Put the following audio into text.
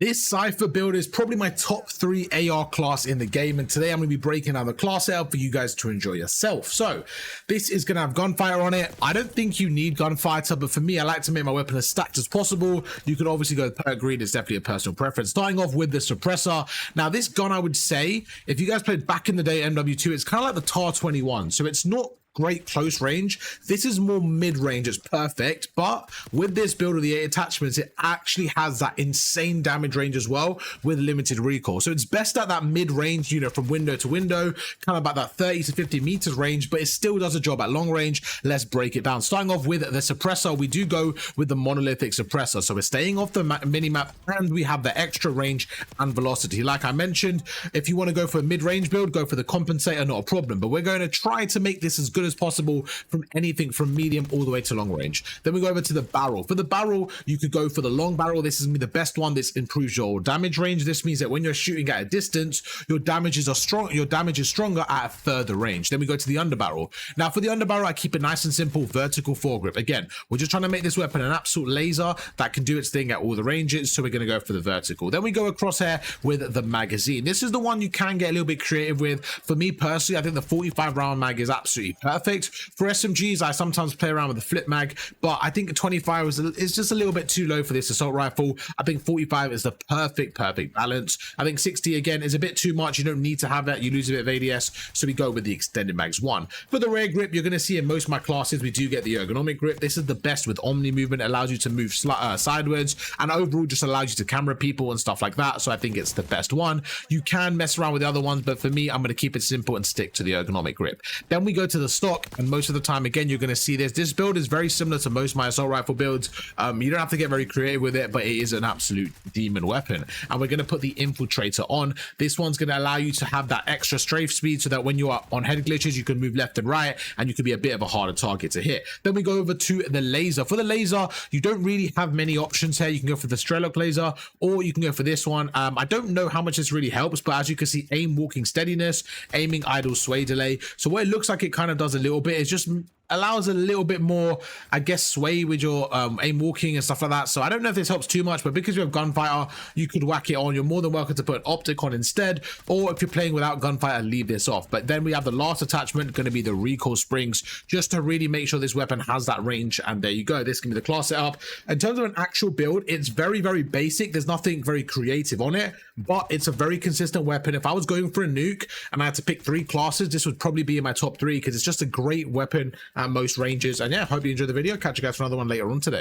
This Cypher build is probably my top 3 AR class in the game, and today I'm going to be breaking down the class setup for you guys to enjoy yourself. So this is going to have gunfire on it. I don't think you need gunfighter, but for me, I like to make my weapon as stacked as possible. You could obviously go per green. It's definitely a personal preference. Starting off with the suppressor. Now this gun, I would say, if you guys played back in the day MW2, it's kind of like the TAR 21. So it's not great close range. This is more mid-range. It's perfect, but with this build of the 8 attachments, it actually has that insane damage range as well with limited recoil. So it's best at that mid-range, you know, from window to window, kind of about that 30 to 50 meters range, but it still does a job at long range. Let's break it down. Starting off with the suppressor, we do go with the monolithic suppressor. So we're staying off the mini-map, and we have the extra range and velocity. Like I mentioned, if you want to go for a mid-range build, go for the compensator, not a problem, but we're going to try to make this as good as possible from anything from medium all the way to long range. Then we go over to the barrel. For the barrel, you could go for the long barrel. This is gonna be the best one. This improves your damage range. This means that when you're shooting at a distance, your damage is stronger at a further range. Then we go to the underbarrel. Now for the underbarrel, I keep it nice and simple, vertical foregrip. Again, we're just trying to make this weapon an absolute laser that can do its thing at all the ranges, so we're going to go for the vertical. Then we go across here with the magazine. This is the one you can get a little bit creative with. For me personally, I think the 45 round mag is absolutely perfect. For SMGs, I sometimes play around with the flip mag, but I think 25 is just a little bit too low for this assault rifle. I think 45 is the perfect balance. I think 60 again is a bit too much. You don't need to have that. You lose a bit of ADS, so we go with the extended mags 1. For the rear grip, you're going to see in most of my classes we do get the ergonomic grip. This is the best with omni movement. It allows you to move sideways, and overall just allows you to camera people and stuff like that. So I think it's the best one. You can mess around with the other ones, but for me, I'm going to keep it simple and stick to the ergonomic grip. Then we go to the stock, and most of the time, again, you're going to see this build is very similar to most of my assault rifle builds. You don't have to get very creative with it, but it is an absolute demon weapon. And we're going to put the infiltrator on. This one's going to allow you to have that extra strafe speed so that when you are on head glitches, you can move left and right, and you can be a bit of a harder target to hit. Then we go over to the laser. For the laser, you don't really have many options here. You can go for the Strelok laser, or you can go for this one. I don't know how much this really helps, but as you can see, aim walking steadiness, aiming idle sway delay. So what it looks like it kind of does a little bit is just allows a little bit more, I guess, sway with your aim walking and stuff like that. So I don't know if this helps too much, but because you have gunfighter, you could whack it on. You're more than welcome to put an optic on instead, or if you're playing without gunfighter, leave this off. But then we have the last attachment, going to be the recoil springs, just to really make sure this weapon has that range. And there you go. This can be the class setup. In terms of an actual build, it's very basic. There's nothing very creative on it, but it's a very consistent weapon. If I was going for a nuke and I had to pick 3 classes, this would probably be in my top 3 because it's just a great weapon at most ranges. And yeah, hope you enjoyed the video. Catch you guys for another one later on today.